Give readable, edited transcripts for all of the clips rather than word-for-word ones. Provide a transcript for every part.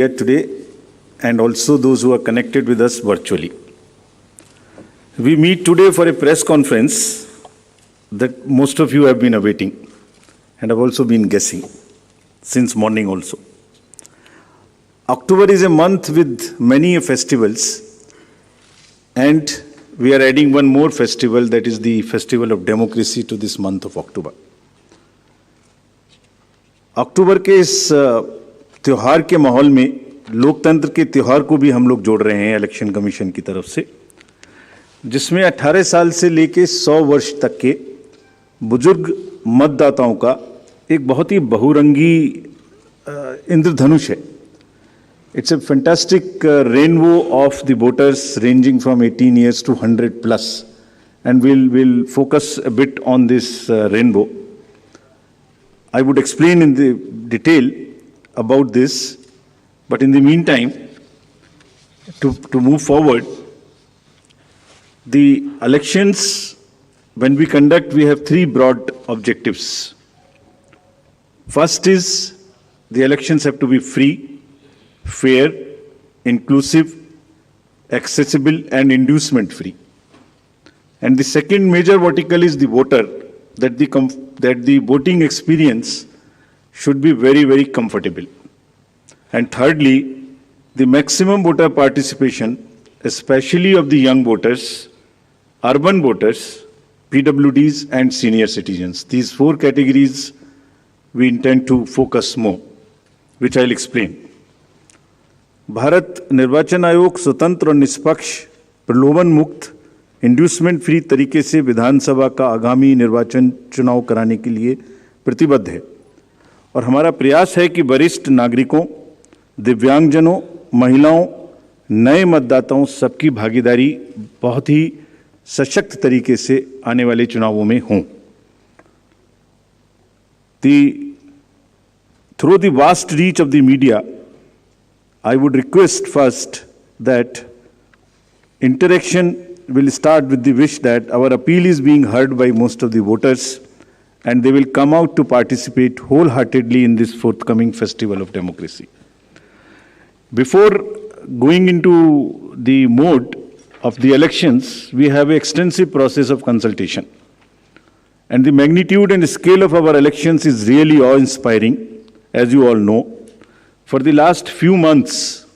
here today and also those who are connected with us virtually. We meet today for a press conference that most of you have been awaiting and have also been guessing since morning also. October is a month with many festivals, and we are adding one more festival, that is the Festival of Democracy, to this month of October. अक्टूबर के इस त्योहार के माहौल में लोकतंत्र के त्योहार को भी हम लोग जोड़ रहे हैं इलेक्शन कमीशन की तरफ से, जिसमें 18 साल से लेके 100 वर्ष तक के बुजुर्ग मतदाताओं का एक बहुत ही बहुरंगी इंद्रधनुष है. It's a fantastic rainbow of the voters ranging from 18 years to 100 plus, and we'll focus a bit on this rainbow. I would explain in the detail about this, but in the meantime, to move forward, the elections, when we conduct, we have three broad objectives. First is the elections have to be free, fair, inclusive, accessible, and inducement free. And the second major vertical is the voter, that the voting experience should be very, very comfortable. And thirdly, the maximum voter participation, especially of the young voters, urban voters, PWDs, and senior citizens. These four categories we intend to focus more, which I'll explain. Bharat निर्वाचन आयोग स्वतंत्र और निष्पक्ष, प्रलोभन मुक्त, inducement free तरीके से विधानसभा का आगामी निर्वाचन चुनाव कराने के लिए प्रतिबद्ध है, और हमारा प्रयास है कि वरिष्ठ नागरिकों, दिव्यांगजनों, महिलाओं, नए मतदाताओं सबकी भागीदारी बहुत ही सशक्त तरीके से आने वाले चुनावों में हों. Through the vast reach of the media, I would request first that interaction will start with the wish that our appeal is being heard by most of the voters, and they will come out to participate wholeheartedly in this forthcoming Festival of Democracy. Before going into the mode of the elections, we have an extensive process of consultation. And the magnitude and scale of our elections is really awe-inspiring, as you all know. For the last few months,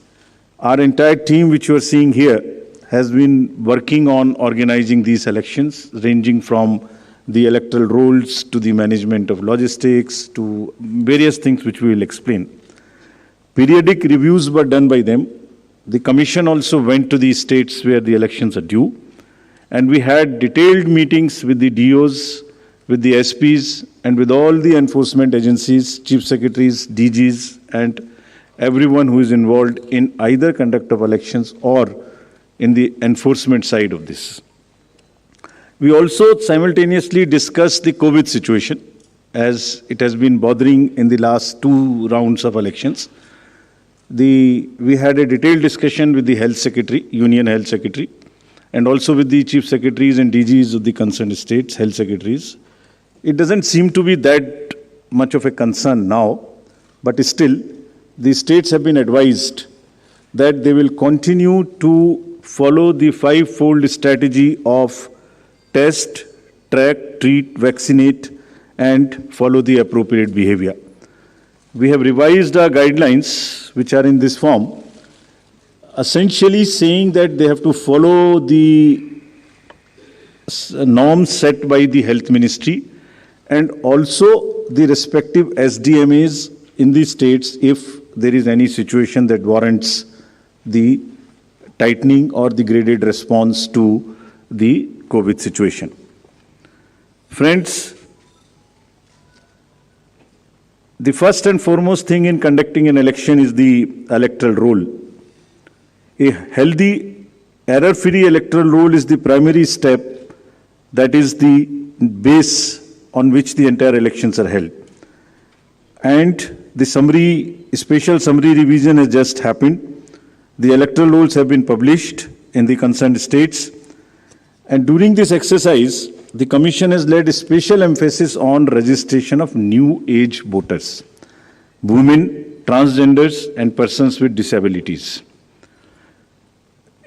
our entire team, which you are seeing here, has been working on organizing these elections, ranging from the electoral rolls to the management of logistics to various things which we will explain. Periodic reviews were done by them. The commission also went to the states where the elections are due, and we had detailed meetings with the DOs, with the SPs, and with all the enforcement agencies, chief secretaries, DGs, and everyone who is involved in either conduct of elections or in the enforcement side of this. We also simultaneously discussed the COVID situation, as it has been bothering in the last two rounds of elections. We had a detailed discussion with the Health Secretary, Union Health Secretary, and also with the Chief Secretaries and DGs of the concerned states, Health Secretaries. It doesn't seem to be that much of a concern now, but still, the states have been advised that they will continue to follow the five-fold strategy of test, track, treat, vaccinate, and follow the appropriate behavior. We have revised our guidelines, which are in this form, essentially saying that they have to follow the norms set by the Health Ministry and also the respective SDMAs in the states if there is any situation that warrants the tightening or the graded response to the COVID situation. Friends, the first and foremost thing in conducting an election is the electoral roll. A healthy, error-free electoral roll is the primary step, that is the base on which the entire elections are held. And the special summary revision has just happened. The electoral rolls have been published in the concerned states. And during this exercise, the Commission has laid a special emphasis on registration of new age voters, women, transgenders, and persons with disabilities.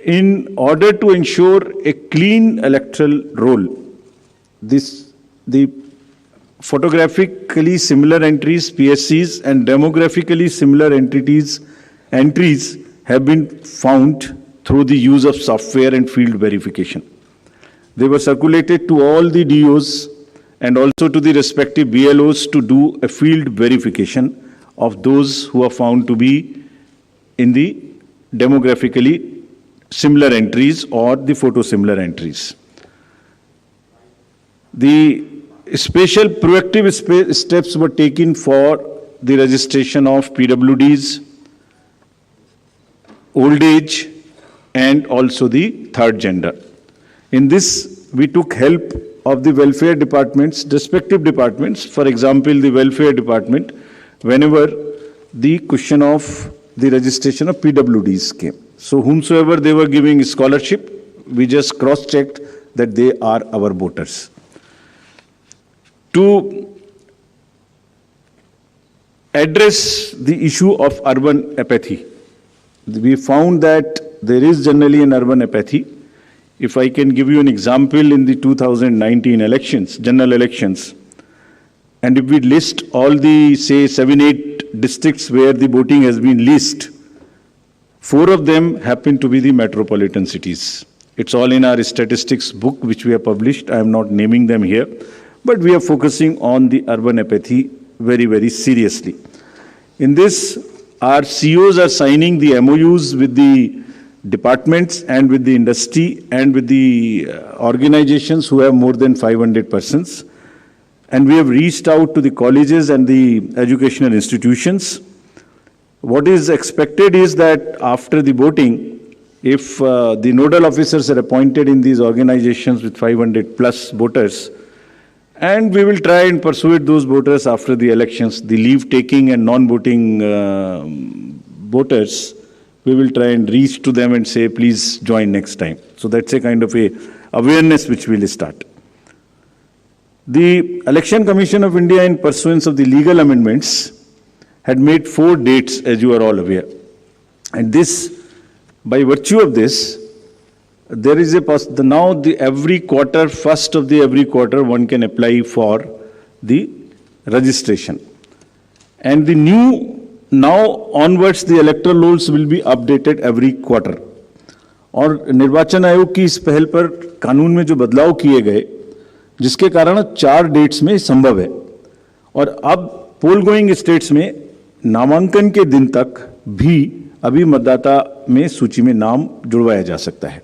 In order to ensure a clean electoral roll, the photographically similar entries, PSCs, and demographically similar entries have been found through the use of software and field verification. They were circulated to all the DOs and also to the respective BLOs to do a field verification of those who are found to be in the demographically similar entries or the photo similar entries. The special proactive steps were taken for the registration of PWDs, old age, and also the third gender. In this, we took help of the welfare departments, respective departments. For example, the welfare department, whenever the question of the registration of PWDs came. So whomsoever they were giving scholarship, we just cross-checked that they are our voters. To address the issue of urban apathy, we found that there is generally an urban apathy. If I can give you an example, in the 2019 elections, general elections, and if we list all the, say, 7-8 districts where the voting has been least, 4 of them happen to be the metropolitan cities. It's all in our statistics book, which we have published. I am not naming them here, but we are focusing on the urban apathy very, very seriously. In this, our CEOs are signing the MOUs with the departments and with the industry and with the organizations who have more than 500 persons. And we have reached out to the colleges and the educational institutions. What is expected is that after the voting, if the nodal officers are appointed in these organizations with 500 plus voters, and we will try and persuade those voters after the elections, the leave-taking and non-voting voters, we will try and reach to them and say, please join next time. So that's a kind of a awareness which we will start. The Election Commission of India, in pursuance of the legal amendments, had made 4 dates, as you are all aware. And this, by virtue of this, there is every quarter, first of the every quarter, one can apply for the registration. And the now onwards, the electoral rolls will be updated every quarter. और निर्वाचन आयोग की इस पहल पर कानून में जो बदलाव किए गए, जिसके कारण 4 डेट्स में संभव है, और अब पोल गोइंग स्टेट्स में नामांकन के दिन तक भी अभी मतदाता में सूची में नाम जुड़वाया जा सकता है.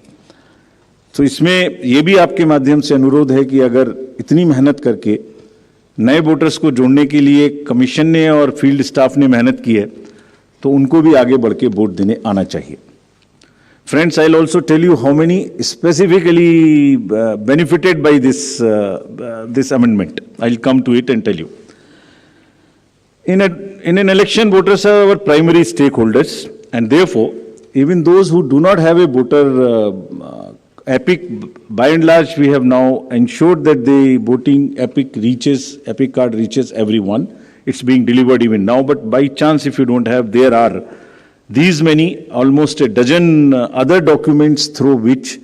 तो इसमें यह भी आपके माध्यम से अनुरोध है कि अगर इतनी मेहनत करके नए वोटर्स को जोड़ने के लिए कमीशन ने और फील्ड स्टाफ ने मेहनत की है, तो उनको भी आगे बढ़ के वोट देने आना चाहिए. Friends, I'll also tell you how many specifically benefited by this amendment. I'll come to it and tell you. In an election, voters are our primary stakeholders, and therefore, even those who do not have a voter EPIC, by and large, we have now ensured that the voting EPIC card reaches everyone. It's being delivered even now, but by chance, if you don't have, there are these many, almost a dozen other documents through which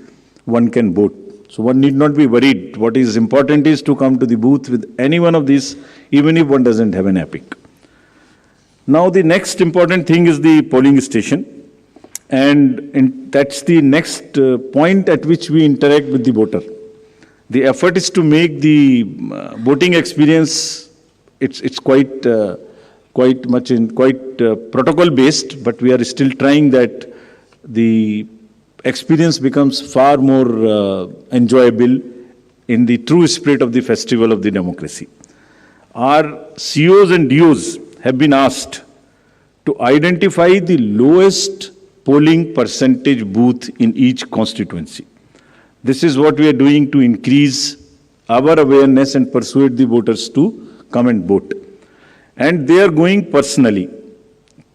one can vote. So one need not be worried. What is important is to come to the booth with any one of these, even if one doesn't have an EPIC. Now the next important thing is the polling station. And that's the next point at which we interact with the voter. The effort is to make the voting experience, it's quite protocol based, but we are still trying that the experience becomes far more enjoyable in the true spirit of the festival of the democracy. Our CEOs and DOs have been asked to identify the lowest polling percentage booth in each constituency. This is what we are doing to increase our awareness and persuade the voters to come and vote. And they are going personally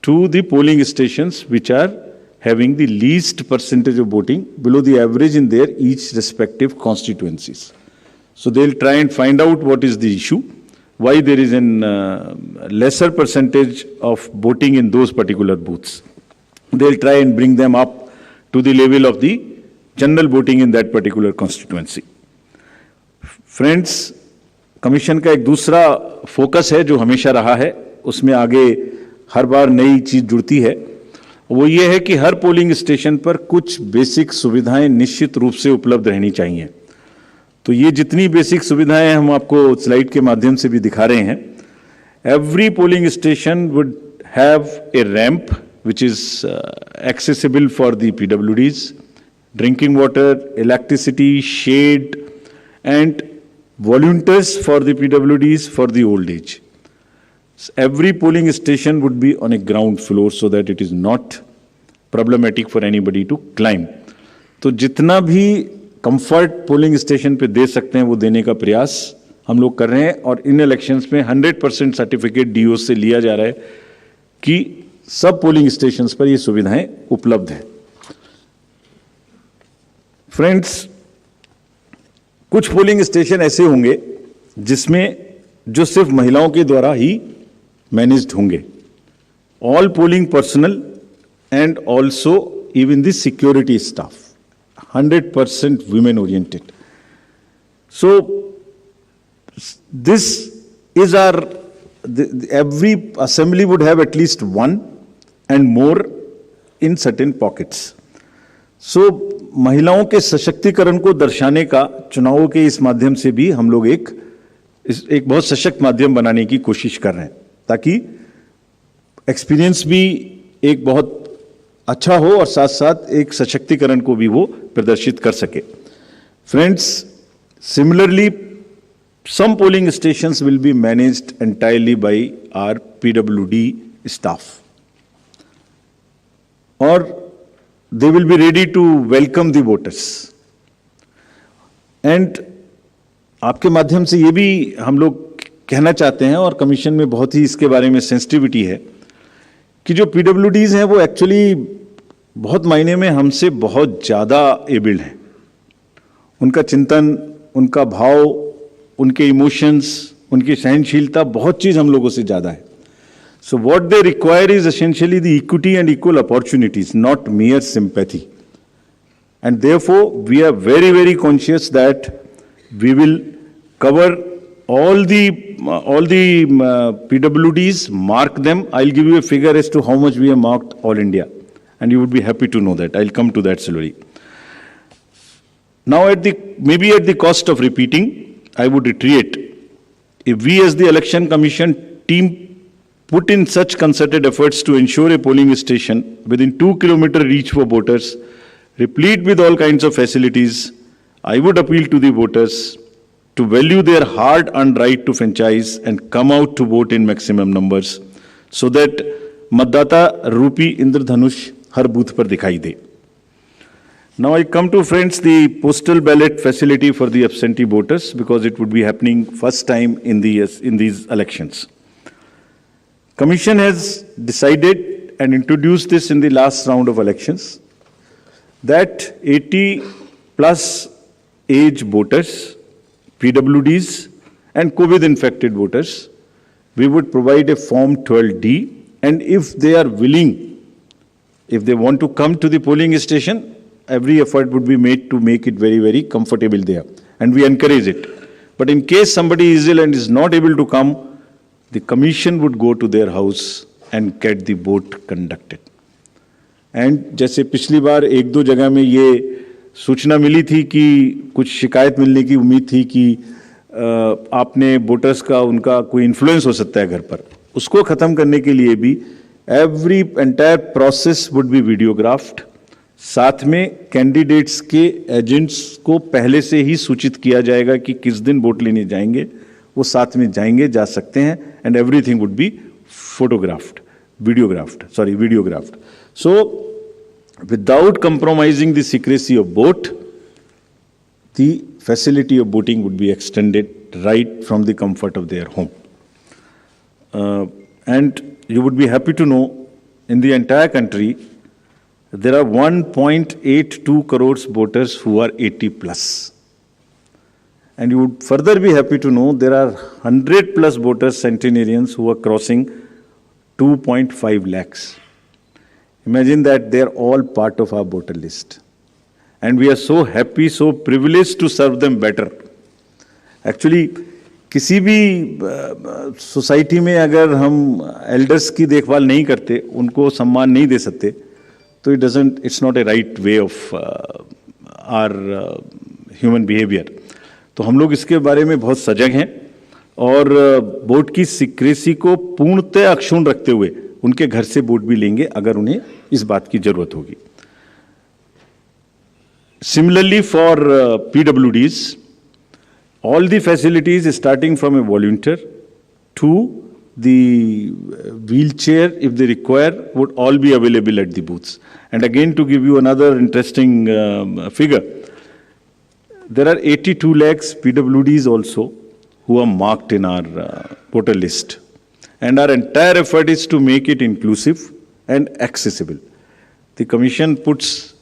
to the polling stations which are having the least percentage of voting below the average in their each respective constituencies. So they'll try and find out what is the issue. why there is an lesser percentage of boating in those particular booths. They'll try and bring them up to the level of the general voting in that particular constituency. Friends, commission का एक दूसरा focus है जो हमेशा रहा है, उसमें आगे हर बार नई चीज जुड़ती है, वो ये है कि हर पोलिंग स्टेशन पर कुछ बेसिक सुविधाएं निश्चित रूप से उपलब्ध रहनी चाहिए. तो ये जितनी बेसिक सुविधाएं हम आपको स्लाइड के माध्यम से भी दिखा रहे हैं. Every polling station would have a ramp which is accessible for the PWDs, drinking water, electricity, shade, and volunteers for the PWDs for the old age. So every polling station would be on a ground floor so that it is not problematic for anybody to climb. तो जितना भी comfort polling station पे दे सकते हैं वो देने का प्रयास हम लोग कर रहे हैं, और इन इलेक्शंस में 100% सर्टिफिकेट डीओ से लिया जा रहा है कि सब पोलिंग स्टेशंस पर ये सुविधाएं उपलब्ध हैं. फ्रेंड्स, कुछ पोलिंग स्टेशन ऐसे होंगे जिसमें जो सिर्फ महिलाओं के द्वारा ही मैनेज्ड होंगे. All polling personal and also even the security staff 100% women oriented. So this is our every assembly would have at least one and more in certain pockets. So महिलाओं के सशक्तिकरण को दर्शाने का चुनावों के इस माध्यम से भी हम लोग एक बहुत सशक्त माध्यम बनाने की कोशिश कर रहे हैं, ताकि एक्सपीरियंस भी एक बहुत अच्छा हो और साथ साथ एक सशक्तिकरण को भी वो प्रदर्शित कर सके. Friends, similarly some polling stations will be managed entirely by our PWD staff, or they will be ready to welcome the voters. And आपके माध्यम से ये भी हम लोग कहना चाहते हैं, और कमीशन में बहुत ही इसके बारे में सेंसिटिविटी है, कि जो PWDs हैं वो एक्चुअली बहुत मायने में हमसे बहुत ज़्यादा एबल्ड हैं. उनका चिंतन, उनका भाव, उनके इमोशंस, उनकी सहनशीलता, बहुत चीज हम लोगों से ज्यादा है. So what they require is essentially the equity and equal opportunities, not mere sympathy. And therefore we are very, very conscious that we will cover all the PWDs, mark them. I'll give you a figure as to how much we have marked all India, and you would be happy to know that. I'll come to that slowly. Now maybe at the cost of repeating, I would reiterate, if we as the Election Commission team put in such concerted efforts to ensure a polling station within 2-kilometer reach for voters, replete with all kinds of facilities, I would appeal to the voters to value their hard-earned right to franchise and come out to vote in maximum numbers so that मतदाता रूपी इंद्रधनुष हर booth पर दिखाई दे. Now I come to, friends, the postal ballot facility for the absentee voters, because it would be happening first time in these elections. Commission has decided and introduced this in the last round of elections, that 80 plus age voters, PWDs and COVID infected voters, we would provide a form 12D, and if they are willing, if they want to come to the polling station, every effort would be made to make it very, very comfortable there, and we encourage it. But in case somebody is ill and is not able to come, the commission would go to their house and get the vote conducted. And जैसे पिछली बार एक दो जगह में ये सूचना मिली थी कि कुछ शिकायत मिलने की उम्मीद थी कि आपने वोटर्स का उनका कोई इन्फ्लुएंस हो सकता है घर पर, उसको खत्म करने के लिए भी every entire process would be videographed. साथ में कैंडिडेट्स के एजेंट्स को पहले से ही सूचित किया जाएगा कि किस दिन वोट लेने जाएंगे, वो साथ में जाएंगे, जा सकते हैं, and everything would be videographed. So without compromising the secrecy of vote, the facility of voting would be extended right from the comfort of their home. And you would be happy to know, in the entire country, there are 1.82 crores voters who are 80 plus. And you would further be happy to know there are 100 plus voters, centenarians, who are crossing 2.5 lakhs. Imagine that they are all part of our voter list. And we are so happy, so privileged to serve them better. Actually, किसी भी society में अगर हम elders की देखभाल नहीं करते, उनको सम्मान नहीं दे सकते, तो it's not a right way of our human behaviour. तो हम लोग इसके बारे में बहुत सजग हैं और वोट की सीक्रेसी को पूर्णतः अक्षुण्ण रखते हुए उनके घर से वोट भी लेंगे अगर उन्हें इस बात की जरूरत होगी. Similarly, for PWDs, all the facilities starting from a volunteer to the wheelchair, if they require, would all be available at the booths. And again, to give you another interesting figure, there are 82 lakhs PWDs also who are marked in our voter list. And our entire effort is to make it inclusive and accessible. The Commission puts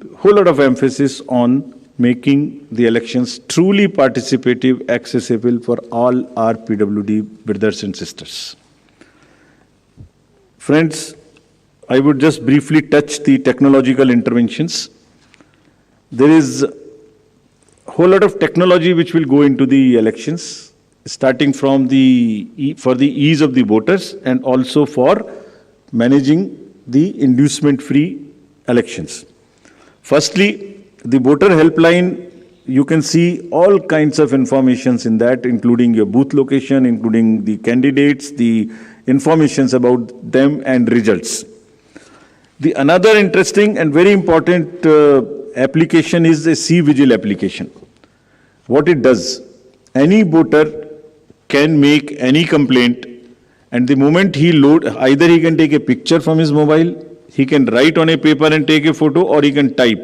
a whole lot of emphasis on making the elections truly participative, accessible for all our PWD brothers and sisters. Friends, I would just briefly touch the technological interventions. There is a whole lot of technology which will go into the elections, starting from for the ease of the voters and also for managing the inducement-free elections. Firstly, the voter helpline, you can see all kinds of informations in that, including your booth location, including the candidates, the informations about them and results. The another interesting and very important application is a C-Vigil application. What it does, any voter can make any complaint, and the moment he either he can take a picture from his mobile, he can write on a paper and take a photo, or he can type.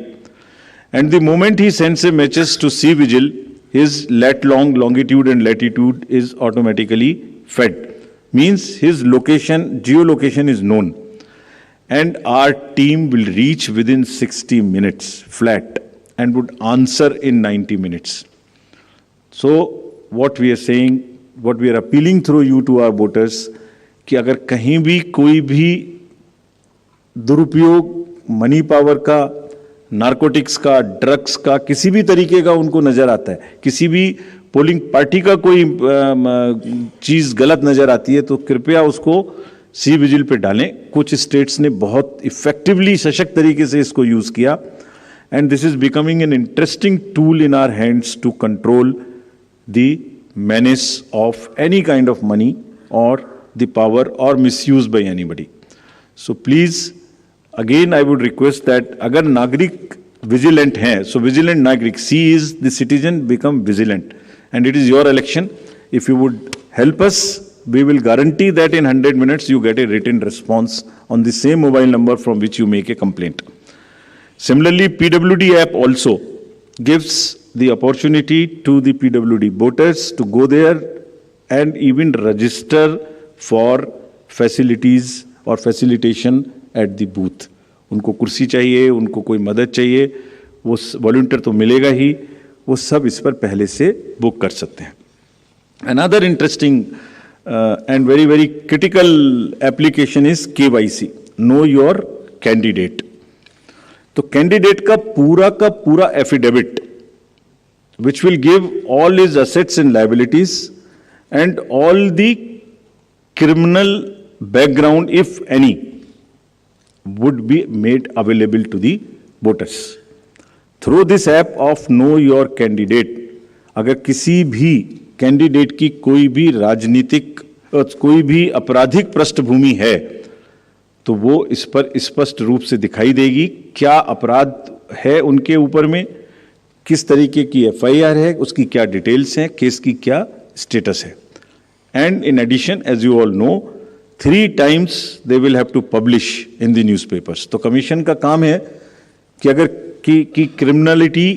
And the moment he sends a message to C-Vigil, his longitude and latitude is automatically fed. Means his geolocation is known. And our team will reach within 60 minutes flat and would answer in 90 minutes. So what we are saying, what we are appealing through you to our voters, कि अगर कहीं भी कोई भी दुरुपयोग money power का, narcotics का, drugs का, किसी भी तरीके का उनको नजर आता है, किसी भी पोलिंग पार्टी का कोई चीज गलत नजर आती है, तो कृपया उसको C-Vigil पे डालें. कुछ स्टेट्स ने बहुत इफेक्टिवली सशक्त तरीके से इसको यूज किया, and this is becoming an interesting tool in our hands to control the menace of any kind of money or the power or misuse by anybody. So please, again I would request that agar nagrik vigilant hai, so vigilant nagrik, C is the citizen, become vigilant, and it is your election. If you would help us, we will guarantee that in 100 minutes you get a written response on the same mobile number from which you make a complaint. Similarly, PWD app also gives the opportunity to the PWD voters to go there and even register for facilities or facilitation at the booth. उनको कुर्सी चाहिए, उनको कोई मदद चाहिए, वो volunteer तो मिलेगा ही, वो सब इस पर पहले से बुक कर सकते हैं. Another interesting and very, very critical application is KYC, Know Your Candidate. तो कैंडिडेट का पूरा affidavit, which will give all his assets and liabilities and all the criminal background, if any, would be made available to the voters. Through this app of Know Your Candidate, अगर किसी भी candidate की कोई भी राजनीतिक कोई भी आपराधिक पृष्ठभूमि है, तो वो इस पर स्पष्ट रूप से दिखाई देगी क्या अपराध है उनके ऊपर में, किस तरीके की FIR है, उसकी क्या डिटेल्स हैं, केस की क्या स्टेटस है. And in addition, as you all know, 3 times they will have to publish in the newspapers. तो कमीशन का काम है कि अगर की criminality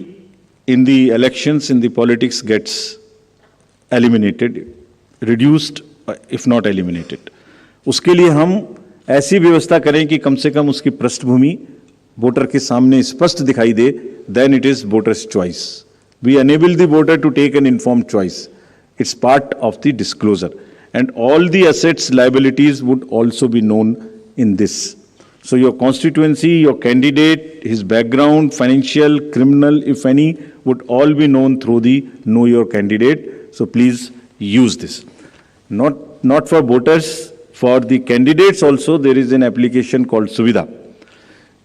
in the elections, in the politics gets eliminated, reduced, if not eliminated, उसके लिए हम ऐसी व्यवस्था करें कि कम से कम उसकी पृष्ठभूमि वोटर के सामने स्पष्ट दिखाई दे. Then it is voter's choice. We enable the voter to take an informed choice. It's part of the disclosure. And all the assets, liabilities would also be known in this. So your constituency, your candidate, his background, financial, criminal, if any, would all be known through the Know Your Candidate. So please use this. Not for voters, for the candidates also there is an application called Suvidha.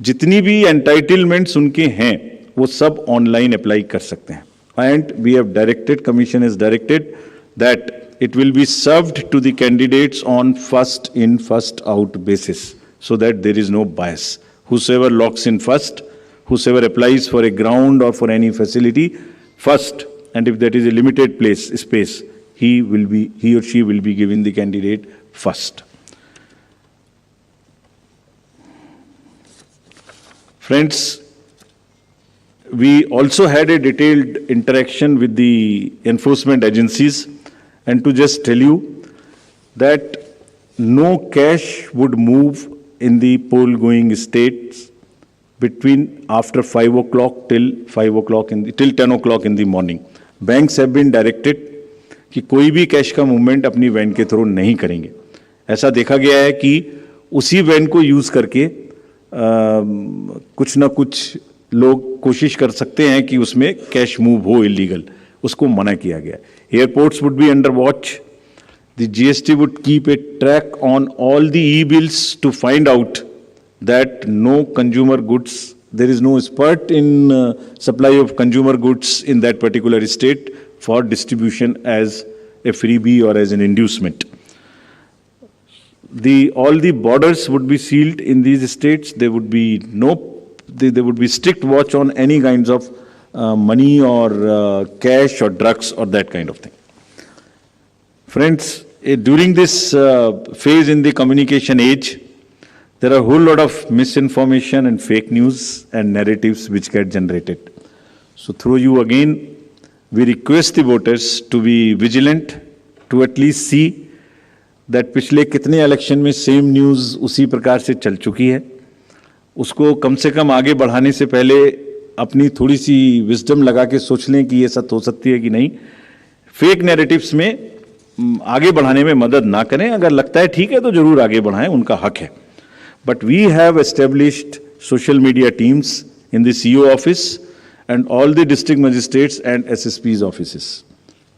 जितनी भी entitlements उनके हैं, वो सब online apply कर सकते हैं. And we have directed, Commission has directed that it will be served to the candidates on first in, first out basis, so that there is no bias. Whosoever locks in first, whosoever applies for a ground or for any facility first, and if that is a limited space, he or she will be given the candidate first. Friends, we also had a detailed interaction with the enforcement agencies, and to just tell you that no cash would move in the poll-going states between after 5 o'clock till 10 o'clock in the morning. Banks have been directed कि कोई भी cash का movement अपनी van के through नहीं करेंगे. ऐसा देखा गया है कि उसी वैन को यूज करके कुछ ना कुछ लोग कोशिश कर सकते हैं कि उसमें कैश मूव हो इलीगल, उसको मना किया गया. Airports would be under watch. The GST would keep a track on all the e-bills to find out that no consumer goods, there is no spurt in supply of consumer goods in that particular state for distribution as a freebie or as an inducement. All the borders would be sealed in these states. There would be there would be strict watch on any kinds of money or cash or drugs or that kind of thing. Friends, during this phase in the communication age, there are a whole lot of misinformation and fake news and narratives which get generated. So through you again, we request the voters to be vigilant, to at least see that पिछले कितने election में same news उसी प्रकार से चल चुकी है. उसको कम से कम आगे बढ़ाने से पहले अपनी थोड़ी सी विजडम लगा के सोच लें कि ये सच हो सकती है कि नहीं. फेक नैरेटिव्स में आगे बढ़ाने में मदद ना करें. अगर लगता है ठीक है तो जरूर आगे बढ़ाएं, उनका हक है. But we have established social media teams in the CO office and all the district magistrates and SSP's offices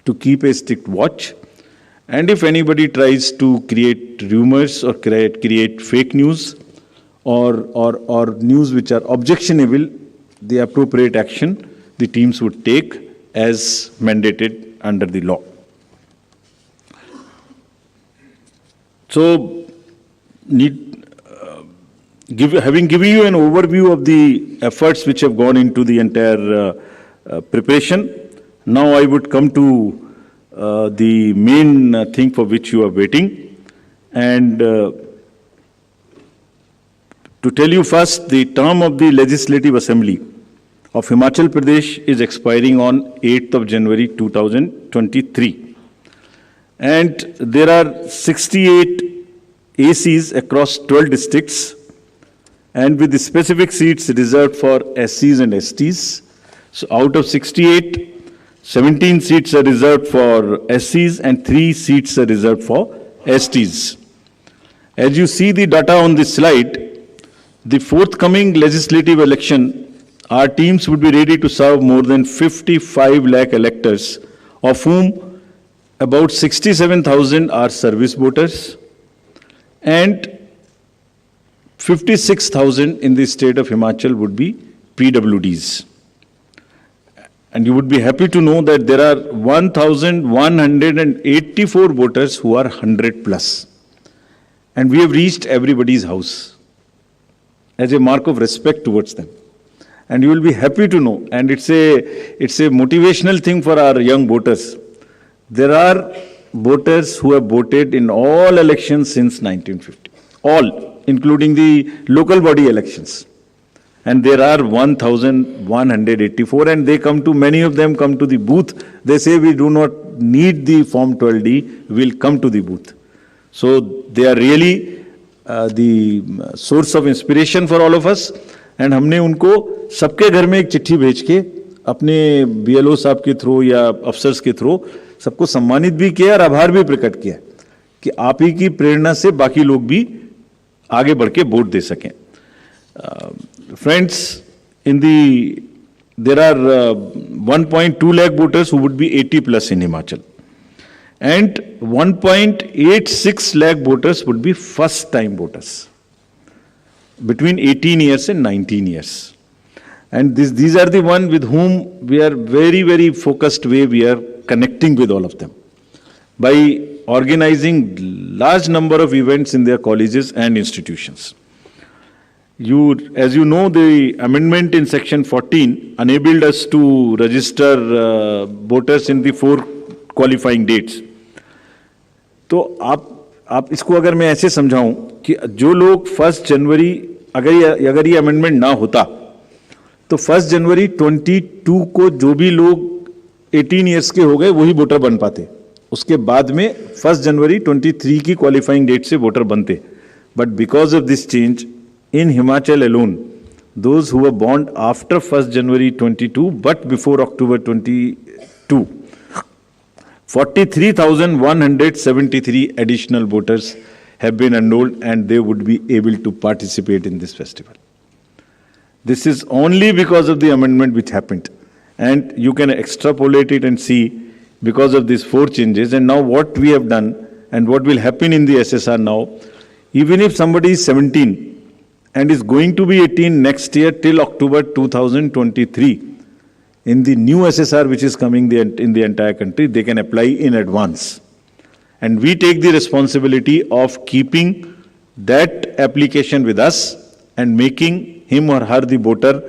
to keep a strict watch. And if anybody tries to create rumors or create fake news or news which are objectionable, the appropriate action the teams would take as mandated under the law. So, having given you an overview of the efforts which have gone into the entire preparation, now I would come to the main thing for which you are waiting. And to tell you first, the term of the Legislative Assembly of Himachal Pradesh is expiring on 8th of January 2023. And there are 68 ACs across 12 districts, and with the specific seats reserved for SCs and STs. So out of 68, 17 seats are reserved for SCs and 3 seats are reserved for STs. As you see the data on this slide, the forthcoming legislative election, our teams would be ready to serve more than 55 lakh electors, of whom about 67,000 are service voters and 56,000 in the state of Himachal would be PWDs. And you would be happy to know that there are 1,184 voters who are 100 plus. And we have reached everybody's house as a mark of respect towards them. And you will be happy to know, and it's a motivational thing for our young voters. There are voters who have voted in all elections since 1950. All. Including the local body elections. And there are 1,184, and many of them come to the booth. They say we do not need the Form 12D, we will come to the booth. So they are really the source of inspiration for all of us. And हमने उनको सबके घर में एक चिट्ठी भेज के अपने बीएलओ साहब के थ्रू या अफसर्स के थ्रू सबको सम्मानित भी किया और आभार भी प्रकट किया कि आप ही की प्रेरणा से बाकी लोग भी आगे बढ़ के वोट दे सकें. Friends, there are 1.2 lakh voters who would be 80 plus in Himachal, and 1.86 lakh voters would be first time voters between 18 years and 19 years. And these are the one with whom we are very focused way we are connecting with all of them by organizing large number of events in their colleges and institutions. As you know, the amendment in section 14 enabled us to register voters in the 4 qualifying dates. तो आप इसको अगर मैं ऐसे समझाऊं कि जो लोग 1 जनवरी अगर ये अमेंडमेंट ना होता तो 1 जनवरी 22 को जो भी लोग 18 इयर्स के हो गए वही वोटर बन पाते. उसके बाद में 1 जनवरी 23 की क्वालिफाइंग डेट से वोटर बनते. But because of this change in Himachal alone, those who were born after 1st January 22 but before October 22, 43,173 additional voters have been enrolled and they would be able to participate in this festival. This is only because of the amendment which happened, and you can extrapolate it and see because of these 4 changes. And now what we have done and what will happen in the SSR now, even if somebody is 17 and is going to be 18 next year till October 2023, in the new SSR which is coming in the entire country, they can apply in advance. And we take the responsibility of keeping that application with us and making him or her the voter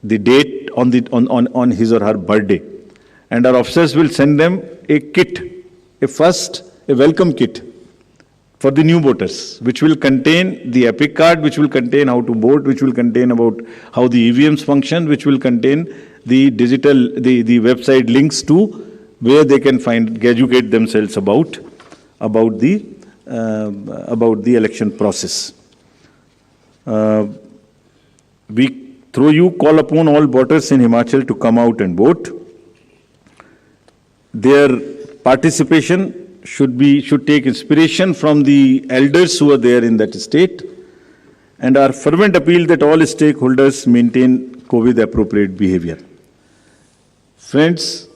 the date on his or her birthday. And our officers will send them a kit, a welcome kit for the new voters, which will contain the epic card, which will contain how to vote, which will contain about how the EVMs function, which will contain the the website links to where they can educate themselves about the election process. We, through you, call upon all voters in Himachal to come out and vote. Their participation should take inspiration from the elders who are there in that state, and our fervent appeal that all stakeholders maintain COVID appropriate behavior. Friends,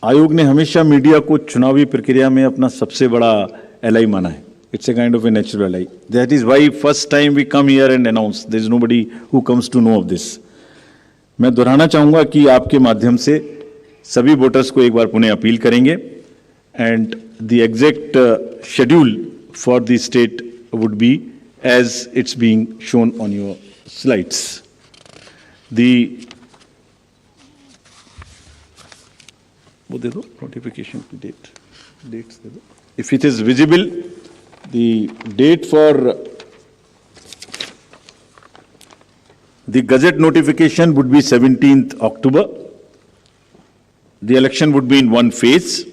आयोग ने हमेशा media को चुनावी प्रक्रिया में अपना सबसे बड़ा एलाई माना है. It's a kind of a natural ally. That is why first time we come here and announce. There is nobody who comes to know of this. मैं दोहराना चाहूँगा कि आपके माध्यम से सभी वोटर्स को एक बार पुनः अपील करेंगे. And the exact schedule for the state would be as it's being shown on your slides. वो दे दो notification की dates दे दो. If it is visible, the date for the Gazette notification would be 17th October. The election would be in one phase.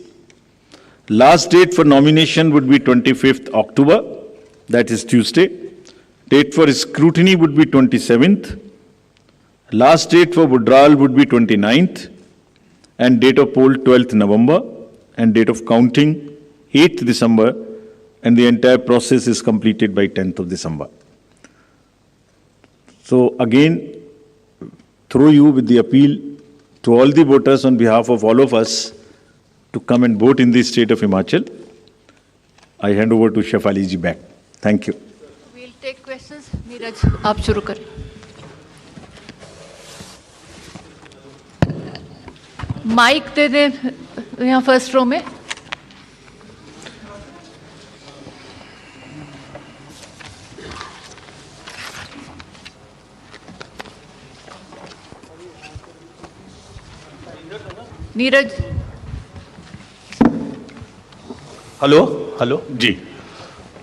Last date for nomination would be 25th October, that is Tuesday. Date for scrutiny would be 27th. Last date for withdrawal would be 29th. And date of poll 12th November. And date of counting 8th December. And the entire process is completed by 10th of December. So again, through you with the appeal to all the voters on behalf of all of us to come and vote in the state of Himachal, I hand over to Shefali ji back. Thank you. We'll take questions. Neeraj, आप शुरू करें. Mic दे दें यहाँ first row में. Neeraj. Hello जी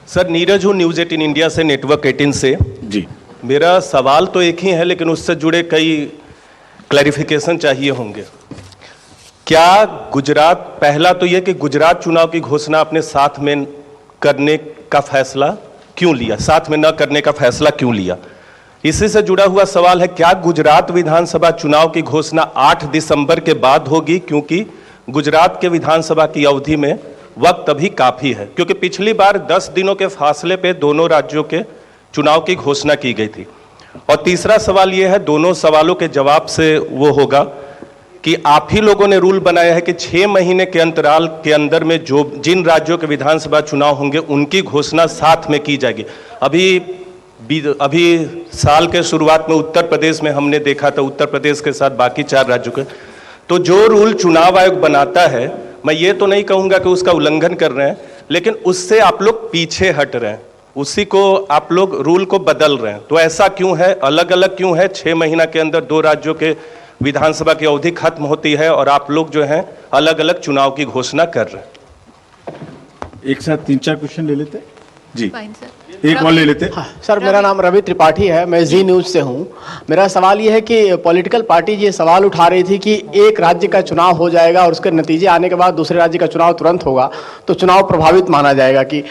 sir, Neeraj हूँ news 18 India से, network 18 से. जी, मेरा सवाल तो एक ही है लेकिन उससे जुड़े कई क्लैरिफिकेशन चाहिए होंगे. क्या गुजरात, पहला तो ये कि गुजरात चुनाव की घोषणा अपने साथ में करने का फैसला क्यों लिया, साथ में न करने का फैसला क्यों लिया? इसी से जुड़ा हुआ सवाल है, क्या गुजरात विधानसभा चुनाव की घोषणा 8 दिसंबर के बाद होगी? क्योंकि गुजरात के विधानसभा की अवधि में वक्त अभी काफी है, क्योंकि पिछली बार 10 दिनों के फासले पे दोनों राज्यों के चुनाव की घोषणा की गई थी। और तीसरा सवाल यह है, दोनों सवालों के जवाब से वो होगा कि आप ही लोगों ने रूल बनाया है कि 6 महीने के अंतराल के अंदर में जिन राज्यों के विधानसभा चुनाव होंगे उनकी घोषणा साथ में की जाएगी। अभी साल के शुरुआत में उत्तर प्रदेश में हमने देखा था, उत्तर प्रदेश के साथ बाकी 4 राज्यों के। तो जो रूल चुनाव आयोग बनाता है, मैं ये तो नहीं कहूंगा कि उसका उल्लंघन कर रहे हैं, लेकिन उससे आप लोग पीछे हट रहे हैं, उसी को आप लोग रूल को बदल रहे हैं। तो ऐसा क्यों है, अलग अलग क्यों है? 6 महीना के अंदर 2 राज्यों के विधानसभा की अवधि खत्म होती है और आप लोग जो हैं अलग अलग चुनाव की घोषणा कर रहे हैं। एक साथ 3-4 क्वेश्चन ले लेते हैं जी। Fine sir. एक और ले लेते हैं। हाँ, सर मेरा नाम रवि त्रिपाठी है, मैं जी न्यूज़ से हूँ। मेरा सवाल ये है कि पॉलिटिकल पार्टी ये सवाल उठा रही थी कि एक राज्य का चुनाव हो जाएगा और उसके नतीजे आने के बाद दूसरे राज्य का चुनाव तुरंत होगा तो चुनाव प्रभावित माना जाएगा, कि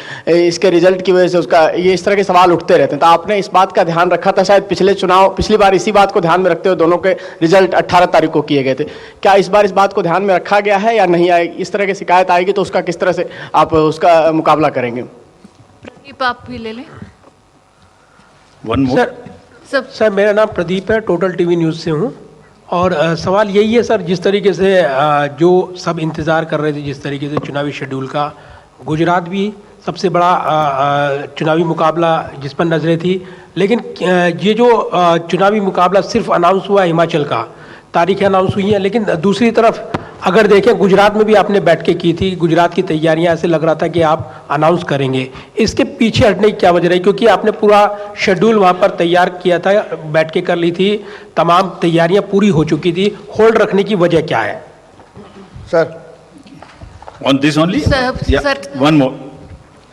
इसके रिजल्ट की वजह से उसका, ये इस तरह के सवाल उठते रहते हैं। तो आपने इस बात का ध्यान रखा था शायद पिछली बार इसी बात को ध्यान में रखते हुए दोनों के रिजल्ट 18 तारीख को किए गए थे। क्या इस बार इस बात को ध्यान में रखा गया है या नहीं आएगी? इस तरह की शिकायत आएगी तो उसका किस तरह से आप उसका मुकाबला करेंगे? प्रदीप आप भी ले लें। One more. सर मेरा नाम प्रदीप है, टोटल टीवी न्यूज़ से हूँ। और सवाल यही है सर, जिस तरीके से जो सब इंतज़ार कर रहे थे, जिस तरीके से चुनावी शेड्यूल का, गुजरात भी सबसे बड़ा चुनावी मुकाबला जिस पर नजरें थी, लेकिन ये जो चुनावी मुकाबला सिर्फ अनाउंस हुआ है, हिमाचल का तारीखें अनाउंस हुई हैं, लेकिन दूसरी तरफ अगर देखें गुजरात में भी आपने बैठकें की थी, गुजरात की तैयारियां, ऐसे लग रहा था कि आप अनाउंस करेंगे। इसके पीछे हटने की क्या वजह रही? क्योंकि आपने पूरा शेड्यूल वहां पर तैयार किया था, बैठकें कर ली थी, तमाम तैयारियां पूरी हो चुकी थी, होल्ड रखने की वजह क्या है? Sir, On this only? Sir. One more.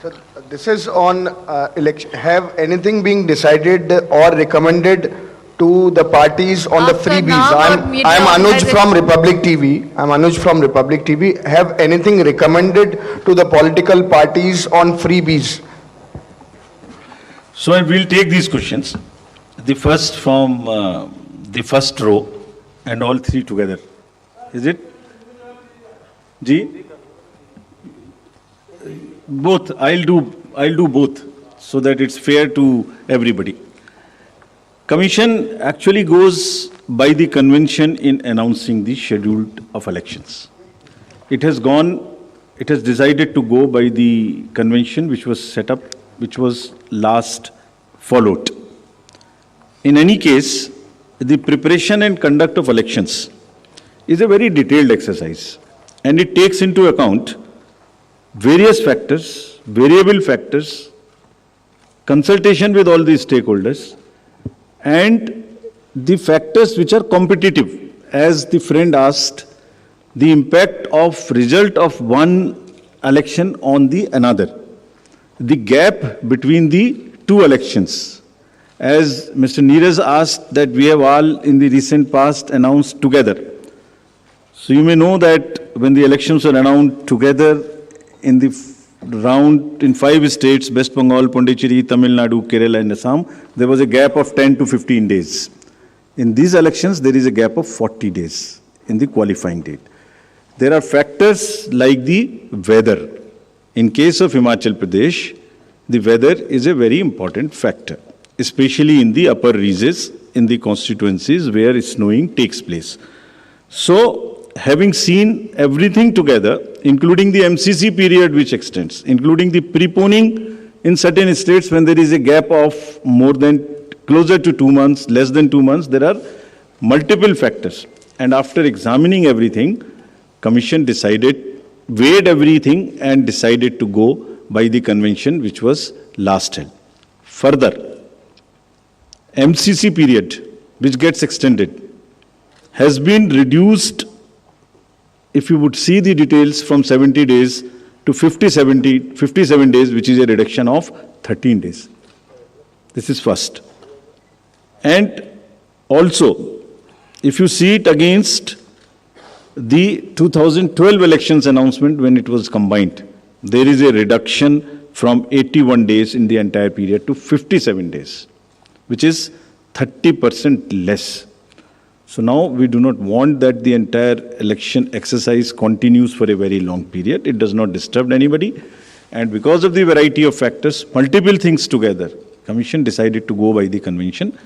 sir, this is on election. Have anything being decided or recommended to the parties on the After freebies? now or media I'm Anuj organization- from Republic TV. I'm Anuj from Republic TV. Have anything recommended to the political parties on freebies? So I will take these questions. The first from the first row and all 3 together. Is it? Ji? Both. I'll do both so that it's fair to everybody. Commission actually goes by the convention in announcing the schedule of elections. It has decided to go by the convention which was set up, which was last followed. In any case, the preparation and conduct of elections is a very detailed exercise, and it takes into account various factors, variable factors, consultation with all the stakeholders, and the factors which are competitive. As the friend asked, the impact of result of one election on the another, the gap between the 2 elections. As Mr. Neeraj asked, that we have all in the recent past announced together. So you may know that when the elections were announced together in the round in 5 states, West Bengal, Pondicherry, Tamil Nadu, Kerala and Assam, there was a gap of 10 to 15 days. In these elections, there is a gap of 40 days in the qualifying date. There are factors like the weather. In case of Himachal Pradesh, the weather is a very important factor, especially in the upper reaches, in the constituencies where snowing takes place. So, having seen everything together, including the MCC period which extends, including the preponing in certain states when there is a gap of more than closer to 2 months, less than 2 months, there are multiple factors. And after examining everything, Commission weighed everything and decided to go by the convention which was last held. Further, MCC period, which gets extended, has been reduced, if you would see the details, from 70 days to 57 days, which is a reduction of 13 days. This is first. And also, if you see it against the 2012 elections announcement when it was combined, there is a reduction from 81 days in the entire period to 57 days, which is 30% less. So now we do not want that the entire election exercise continues for a very long period. It does not disturb anybody. And because of the variety of factors, multiple things together, Commission decided to go by the convention.